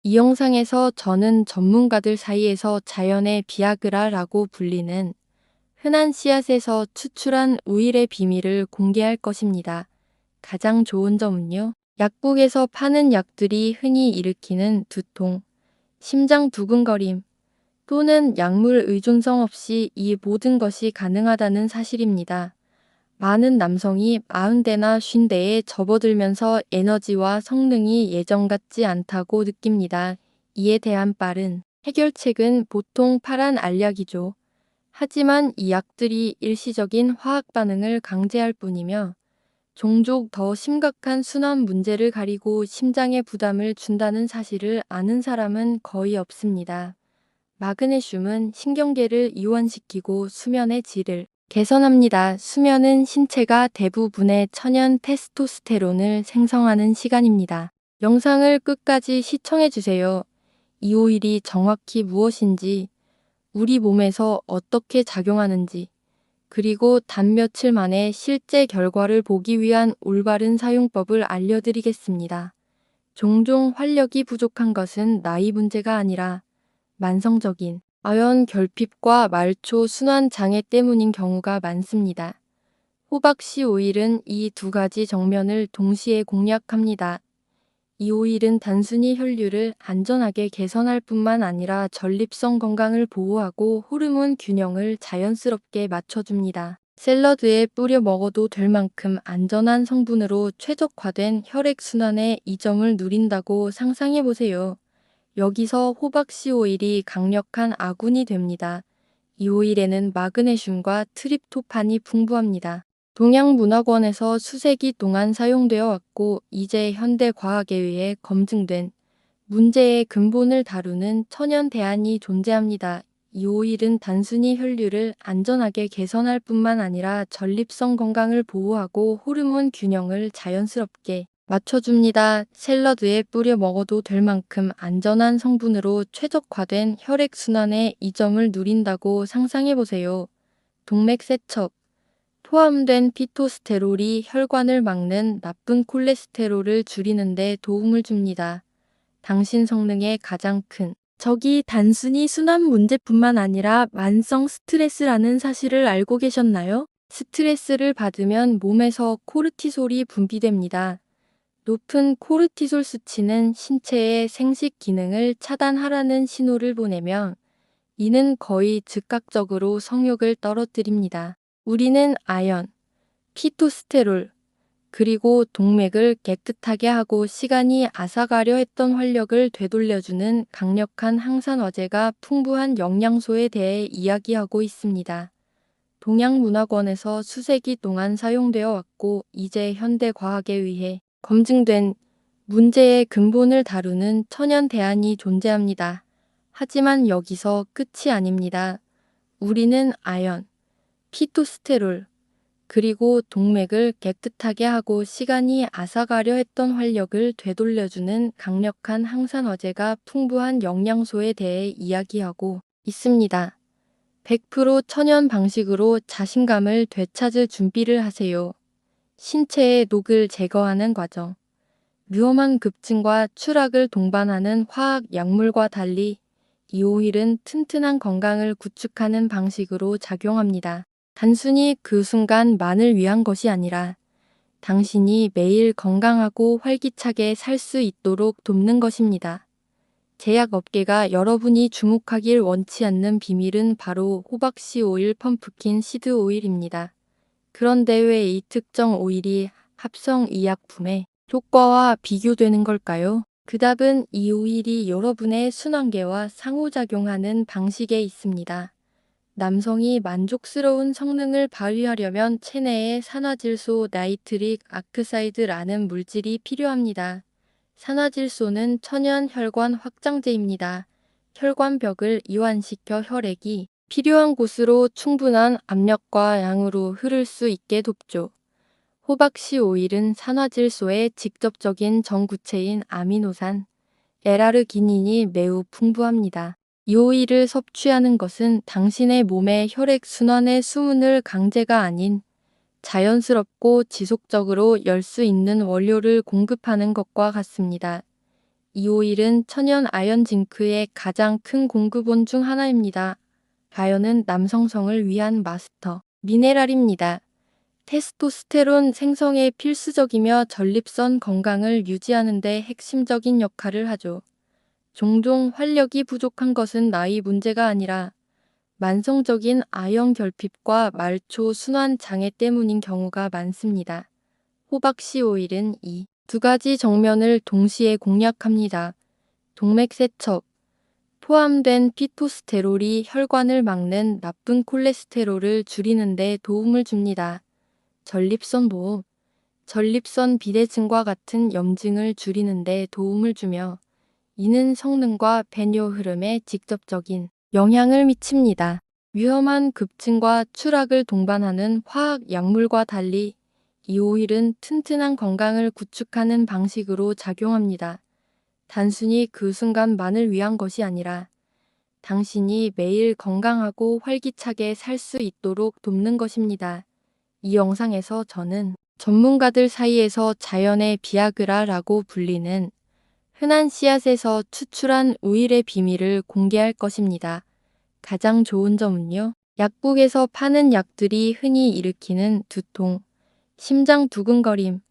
이 영상에서 저는 전문가들 사이에서 자연의 비아그라라고 불리는 흔한 씨앗에서 추출한 오일의 비밀을 공개할 것입니다. 가장 좋은 점은요. 약국에서 파는 약들이 흔히 일으키는 두통, 심장 두근거림 또는 약물 의존성 없이 이 모든 것이 가능하다는 사실입니다. 많은 남성이 40대나 50대에 접어들면서 에너지와 성능이 예전 같지 않다고 느낍니다. 이에 대한 빠른 해결책은 보통 파란 알약이죠. 하지만 이 약들이 일시적인 화학 반응을 강제할 뿐이며 종종 더 심각한 순환 문제를 가리고 심장에 부담을 준다는 사실을 아는 사람은 거의 없습니다. 마그네슘은 신경계를 이완시키고 수면의 질을 개선합니다. 수면은 신체가 대부분의 천연 테스토스테론을 생성하는 시간입니다. 영상을 끝까지 시청해주세요. 이 오일이 정확히 무엇인지, 우리 몸에서 어떻게 작용하는지, 그리고 단 며칠 만에 실제 결과를 보기 위한 올바른 사용법을 알려드리겠습니다. 종종 활력이 부족한 것은 나이 문제가 아니라 만성적인 아연 결핍과 말초 순환 장애 때문인 경우가 많습니다. 호박씨 오일은 이 두 가지 정면을 동시에 공략합니다. 이 오일은 단순히 혈류를 안전하게 개선할 뿐만 아니라 전립선 건강을 보호하고 호르몬 균형을 자연스럽게 맞춰줍니다. 샐러드에 뿌려 먹어도 될 만큼 안전한 성분으로 최적화된 혈액순환의 이점을 누린다고 상상해보세요. 여기서 호박씨 오일이 강력한 아군이 됩니다. 이 오일에는 마그네슘과 트립토판이 풍부합니다. 동양문학원에서 수세기 동안 사용되어 왔고 이제 현대 과학에 의해 검증된 문제의 근본을 다루는 천연 대안이 존재합니다. 이 오일은 단순히 혈류를 안전하게 개선할 뿐만 아니라 전립선 건강을 보호하고 호르몬 균형을 자연스럽게 맞춰줍니다. 샐러드에 뿌려 먹어도 될 만큼 안전한 성분으로 최적화된 혈액순환의 이점을 누린다고 상상해보세요. 동맥 세척 포함된 피토스테롤이 혈관을 막는 나쁜 콜레스테롤을 줄이는 데 도움을 줍니다. 당신 성능의 가장 큰 적이 단순히 순환 문제뿐만 아니라 만성 스트레스라는 사실을 알고 계셨나요? 스트레스를 받으면 몸에서 코르티솔이 분비됩니다. 높은 코르티솔 수치는 신체의 생식 기능을 차단하라는 신호를 보내며 이는 거의 즉각적으로 성욕을 떨어뜨립니다. 우리는 아연, 피토스테롤, 그리고 동맥을 깨끗하게 하고 시간이 앗아가려 했던 활력을 되돌려주는 강력한 항산화제가 풍부한 영양소에 대해 이야기하고 있습니다. 동양문학원에서 수세기 동안 사용되어 왔고 이제 현대 과학에 의해 검증된 문제의 근본을 다루는 천연 대안이 존재합니다. 하지만 여기서 끝이 아닙니다. 우리는 아연, 피토스테롤, 그리고 동맥을 깨끗하게 하고 시간이 앗아가려 했던 활력을 되돌려주는 강력한 항산화제가 풍부한 영양소에 대해 이야기하고 있습니다. 100% 천연 방식으로 자신감을 되찾을 준비를 하세요. 신체의 녹을 제거하는 과정. 위험한 급증과 추락을 동반하는 화학 약물과 달리 이 오일은 튼튼한 건강을 구축하는 방식으로 작용합니다. 단순히 그 순간만을 위한 것이 아니라 당신이 매일 건강하고 활기차게 살 수 있도록 돕는 것입니다. 제약업계가 여러분이 주목하길 원치 않는 비밀은 바로 호박씨 오일 펌프킨 시드 오일입니다. 그런데 왜 이 특정 오일이 합성 의약품의 효과와 비교되는 걸까요? 그 답은 이 오일이 여러분의 순환계와 상호작용하는 방식에 있습니다. 남성이 만족스러운 성능을 발휘하려면 체내에 산화질소 나이트릭 아크사이드라는 물질이 필요합니다. 산화질소는 천연 혈관 확장제입니다. 혈관벽을 이완시켜 혈액이 필요한 곳으로 충분한 압력과 양으로 흐를 수 있게 돕죠. 호박씨 오일은 산화질소의 직접적인 전구체인 아미노산, L아르기닌이 매우 풍부합니다. 이 오일을 섭취하는 것은 당신의 몸의 혈액순환의 수문을 강제가 아닌 자연스럽고 지속적으로 열 수 있는 원료를 공급하는 것과 같습니다. 이 오일은 천연 아연 징크의 가장 큰 공급원 중 하나입니다. 아연은 남성성을 위한 마스터 미네랄입니다. 테스토스테론 생성에 필수적이며 전립선 건강을 유지하는 데 핵심적인 역할을 하죠. 종종 활력이 부족한 것은 나이 문제가 아니라 만성적인 아연 결핍과 말초 순환 장애 때문인 경우가 많습니다. 호박씨 오일은 이 두 가지 정면을 동시에 공략합니다. 동맥 세척, 포함된 피토스테롤이 혈관을 막는 나쁜 콜레스테롤을 줄이는 데 도움을 줍니다. 전립선 보호, 전립선 비대증과 같은 염증을 줄이는 데 도움을 주며 이는 성능과 배뇨 흐름에 직접적인 영향을 미칩니다. 위험한 급증과 추락을 동반하는 화학 약물과 달리 이 오일은 튼튼한 건강을 구축하는 방식으로 작용합니다. 단순히 그 순간만을 위한 것이 아니라 당신이 매일 건강하고 활기차게 살 수 있도록 돕는 것입니다. 이 영상에서 저는 전문가들 사이에서 자연의 비아그라라고 불리는 흔한 씨앗에서 추출한 우일의 비밀을 공개할 것입니다. 가장 좋은 점은요. 약국에서 파는 약들이 흔히 일으키는 두통, 심장 두근거림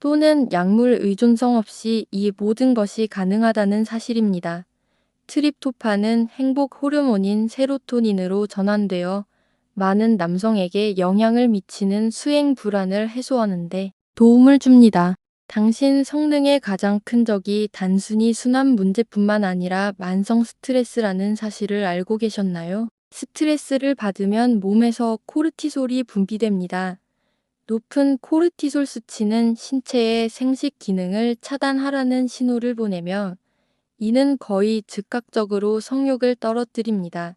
또는 약물 의존성 없이 이 모든 것이 가능하다는 사실입니다. 트립토판은 행복 호르몬인 세로토닌으로 전환되어 많은 남성에게 영향을 미치는 수행 불안을 해소하는 데 도움을 줍니다. 당신 성능의 가장 큰 적이 단순히 순환 문제뿐만 아니라 만성 스트레스라는 사실을 알고 계셨나요? 스트레스를 받으면 몸에서 코르티솔이 분비됩니다. 높은 코르티솔 수치는 신체의 생식 기능을 차단하라는 신호를 보내며 이는 거의 즉각적으로 성욕을 떨어뜨립니다.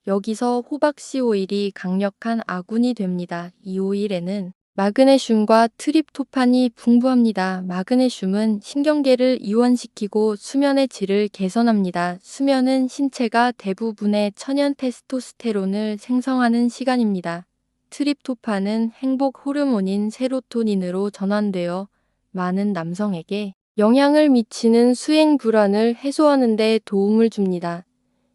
여기서 호박씨 오일이 강력한 아군이 됩니다. 이 오일에는 마그네슘과 트립토판이 풍부합니다. 마그네슘은 신경계를 이완시키고 수면의 질을 개선합니다. 수면은 신체가 대부분의 천연 테스토스테론을 생성하는 시간입니다. 트립토판은 행복 호르몬인 세로토닌으로 전환되어 많은 남성에게 영향을 미치는 수행 불안을 해소하는 데 도움을 줍니다.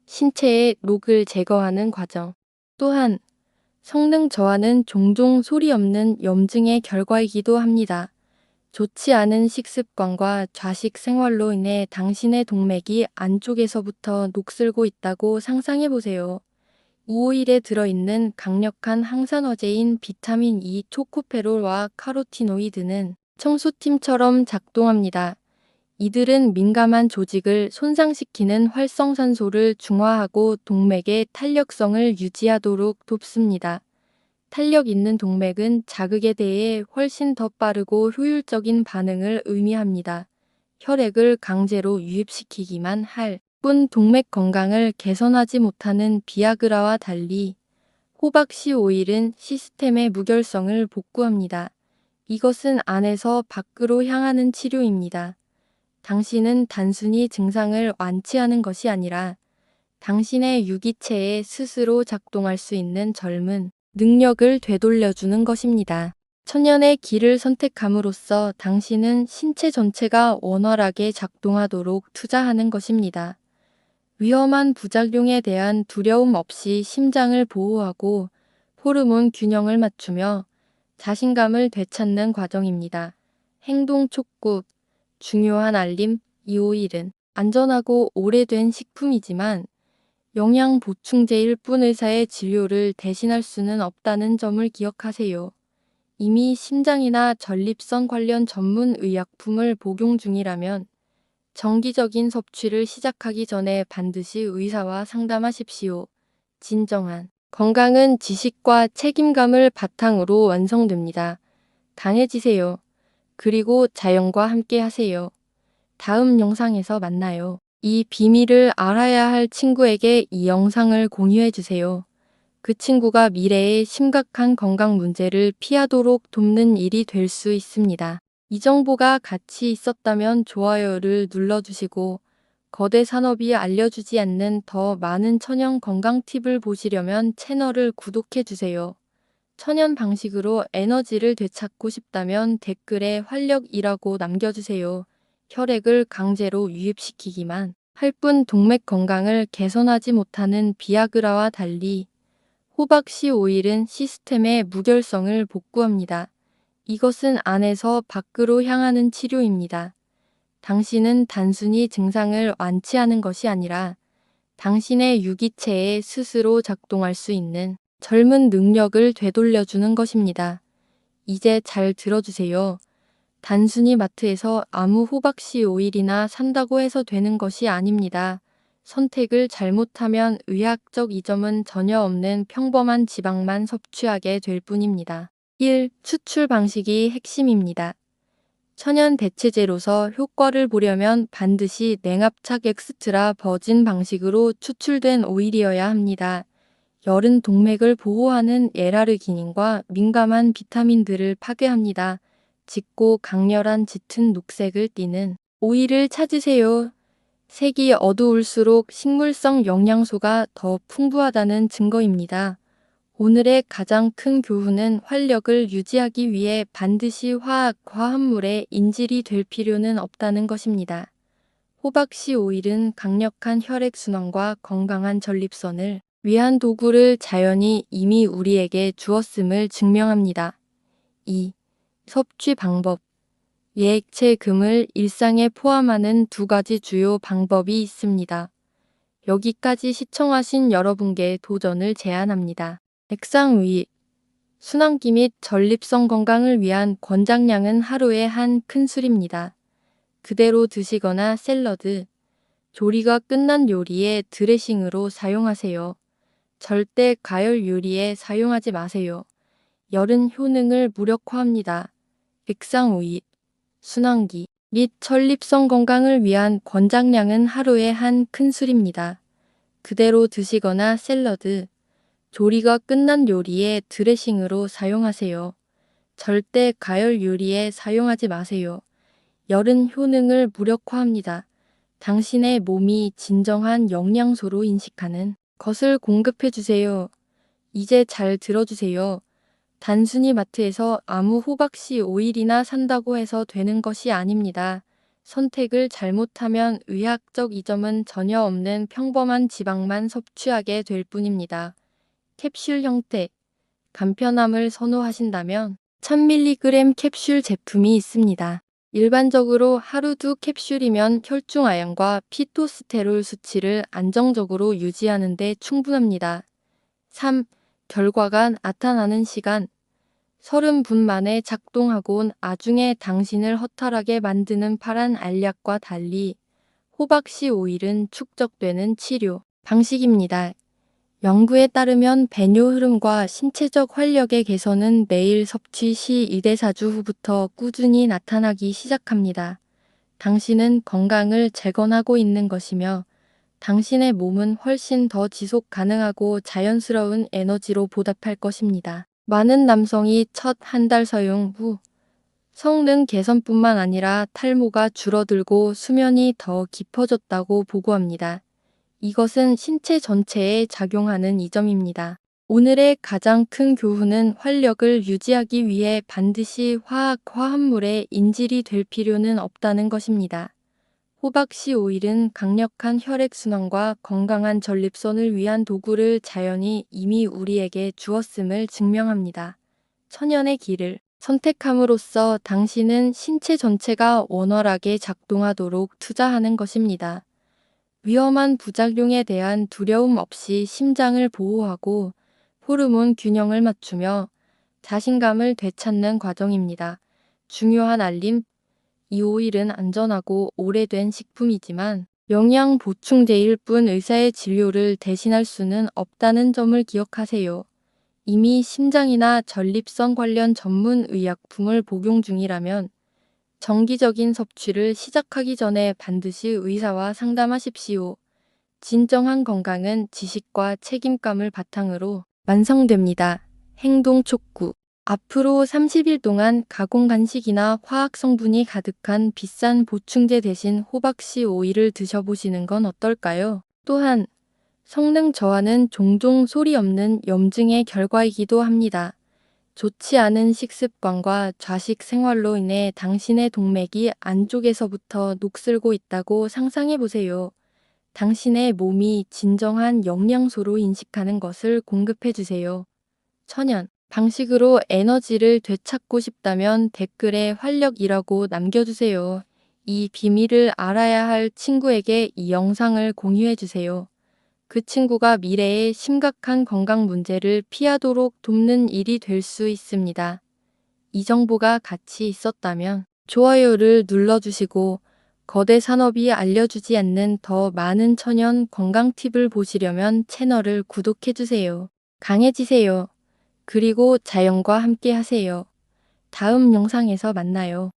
신체의 녹을 제거하는 과정. 또한 성능 저하는 종종 소리 없는 염증의 결과이기도 합니다. 좋지 않은 식습관과 좌식 생활로 인해 당신의 동맥이 안쪽에서부터 녹슬고 있다고 상상해 보세요. 우오일에 들어있는 강력한 항산화제인 비타민 E 토코페롤과 카로티노이드는 청소팀처럼 작동합니다. 이들은 민감한 조직을 손상시키는 활성산소를 중화하고 동맥의 탄력성을 유지하도록 돕습니다. 탄력 있는 동맥은 자극에 대해 훨씬 더 빠르고 효율적인 반응을 의미합니다. 혈액을 강제로 유입시키기만 할 뿐 동맥 건강을 개선하지 못하는 비아그라와 달리 호박씨 오일은 시스템의 무결성을 복구합니다. 이것은 안에서 밖으로 향하는 치료입니다. 당신은 단순히 증상을 완치하는 것이 아니라 당신의 유기체에 스스로 작동할 수 있는 젊은 능력을 되돌려주는 것입니다. 천연의 길을 선택함으로써 당신은 신체 전체가 원활하게 작동하도록 투자하는 것입니다. 위험한 부작용에 대한 두려움 없이 심장을 보호하고 호르몬 균형을 맞추며 자신감을 되찾는 과정입니다. 행동 촉구, 중요한 알림, 이 오일은 안전하고 오래된 식품이지만 영양 보충제일 뿐 의사의 진료를 대신할 수는 없다는 점을 기억하세요. 이미 심장이나 전립선 관련 전문 의약품을 복용 중이라면 정기적인 섭취를 시작하기 전에 반드시 의사와 상담하십시오. 진정한 건강은 지식과 책임감을 바탕으로 완성됩니다. 강해지세요. 그리고 자연과 함께 하세요. 다음 영상에서 만나요. 이 비밀을 알아야 할 친구에게 이 영상을 공유해 주세요. 그 친구가 미래의 심각한 건강 문제를 피하도록 돕는 일이 될 수 있습니다. 이 정보가 가치 있었다면 좋아요를 눌러주시고 거대 산업이 알려주지 않는 더 많은 천연 건강 팁을 보시려면 채널을 구독해 주세요. 천연 방식으로 에너지를 되찾고 싶다면 댓글에 활력이라고 남겨주세요. 혈액을 강제로 유입시키기만 할 뿐 동맥 건강을 개선하지 못하는 비아그라와 달리 호박씨 오일은 시스템의 무결성을 복구합니다. 이것은 안에서 밖으로 향하는 치료입니다. 당신은 단순히 증상을 완치하는 것이 아니라 당신의 유기체에 스스로 작동할 수 있는 젊은 능력을 되돌려주는 것입니다. 이제 잘 들어주세요. 단순히 마트에서 아무 호박씨 오일이나 산다고 해서 되는 것이 아닙니다. 선택을 잘못하면 의학적 이점은 전혀 없는 평범한 지방만 섭취하게 될 뿐입니다. 1. 추출 방식이 핵심입니다. 천연 대체제로서 효과를 보려면 반드시 냉압착 엑스트라 버진 방식으로 추출된 오일이어야 합니다. 열은 동맥을 보호하는 L아르기닌과 민감한 비타민들을 파괴합니다. 짙고 강렬한 짙은 녹색을 띠는 오일을 찾으세요. 색이 어두울수록 식물성 영양소가 더 풍부하다는 증거입니다. 오늘의 가장 큰 교훈은 활력을 유지하기 위해 반드시 화합물의 인질이 될 필요는 없다는 것입니다. 호박씨 오일은 강력한 혈액순환과 건강한 전립선을 위한 도구를 자연이 이미 우리에게 주었음을 증명합니다. 2. 섭취 방법. 예액체 금을 일상에 포함하는 두 가지 주요 방법이 있습니다. 여기까지 시청하신 여러분께 도전을 제안합니다. 백상우유. 순환기 및 전립선 건강을 위한 권장량은 하루에 한 큰술입니다. 그대로 드시거나 샐러드, 조리가 끝난 요리에 드레싱으로 사용하세요. 절대 가열 요리에 사용하지 마세요. 열은 효능을 무력화합니다. 백상우유. 순환기 및 전립선 건강을 위한 권장량은 하루에 한 큰술입니다. 그대로 드시거나 샐러드, 조리가 끝난 요리에 드레싱으로 사용하세요. 절대 가열 요리에 사용하지 마세요. 열은 효능을 무력화합니다. 당신의 몸이 진정한 영양소로 인식하는 것을 공급해 주세요. 이제 잘 들어주세요. 단순히 마트에서 아무 호박씨 오일이나 산다고 해서 되는 것이 아닙니다. 선택을 잘못하면 의학적 이점은 전혀 없는 평범한 지방만 섭취하게 될 뿐입니다. 캡슐 형태. 간편함을 선호하신다면 1000mg 캡슐 제품이 있습니다. 일반적으로 하루 2캡슐이면 혈중아연과 피토스테롤 수치를 안정적으로 유지하는 데 충분합니다. 3. 결과가 나타나는 시간. 30분 만에 작동하곤 나중에 당신을 허탈하게 만드는 파란 알약과 달리 호박씨 오일은 축적되는 치료 방식입니다. 연구에 따르면 배뇨 흐름과 신체적 활력의 개선은 매일 섭취 시 2대 4주 후부터 꾸준히 나타나기 시작합니다. 당신은 건강을 재건하고 있는 것이며 당신의 몸은 훨씬 더 지속 가능하고 자연스러운 에너지로 보답할 것입니다. 많은 남성이 첫 한 달 사용 후 성능 개선뿐만 아니라 탈모가 줄어들고 수면이 더 깊어졌다고 보고합니다. 이것은 신체 전체에 작용하는 이점입니다. 오늘의 가장 큰 교훈은 활력을 유지하기 위해 반드시 화합물의 인질이 될 필요는 없다는 것입니다. 호박씨 오일은 강력한 혈액순환과 건강한 전립선을 위한 도구를 자연이 이미 우리에게 주었음을 증명합니다. 천연의 길을 선택함으로써 당신은 신체 전체가 원활하게 작동하도록 투자하는 것입니다. 위험한 부작용에 대한 두려움 없이 심장을 보호하고 호르몬 균형을 맞추며 자신감을 되찾는 과정입니다. 중요한 알림. 이 오일은 안전하고 오래된 식품이지만 영양 보충제일 뿐 의사의 진료를 대신할 수는 없다는 점을 기억하세요. 이미 심장이나 전립선 관련 전문 의약품을 복용 중이라면 정기적인 섭취를 시작하기 전에 반드시 의사와 상담하십시오. 진정한 건강은 지식과 책임감을 바탕으로 완성됩니다. 행동 촉구. 앞으로 30일 동안 가공 간식이나 화학 성분이 가득한 비싼 보충제 대신 호박씨 오일을 드셔보시는 건 어떨까요? 또한 성능 저하는 종종 소리 없는 염증의 결과이기도 합니다. 좋지 않은 식습관과 좌식 생활로 인해 당신의 동맥이 안쪽에서부터 녹슬고 있다고 상상해 보세요. 당신의 몸이 진정한 영양소로 인식하는 것을 공급해 주세요. 천연 방식으로 에너지를 되찾고 싶다면 댓글에 활력이라고 남겨주세요. 이 비밀을 알아야 할 친구에게 이 영상을 공유해 주세요. 그 친구가 미래에 심각한 건강 문제를 피하도록 돕는 일이 될 수 있습니다. 이 정보가 가치 있었다면 좋아요를 눌러주시고 거대 산업이 알려주지 않는 더 많은 천연 건강 팁을 보시려면 채널을 구독해주세요. 강해지세요. 그리고 자연과 함께 하세요. 다음 영상에서 만나요.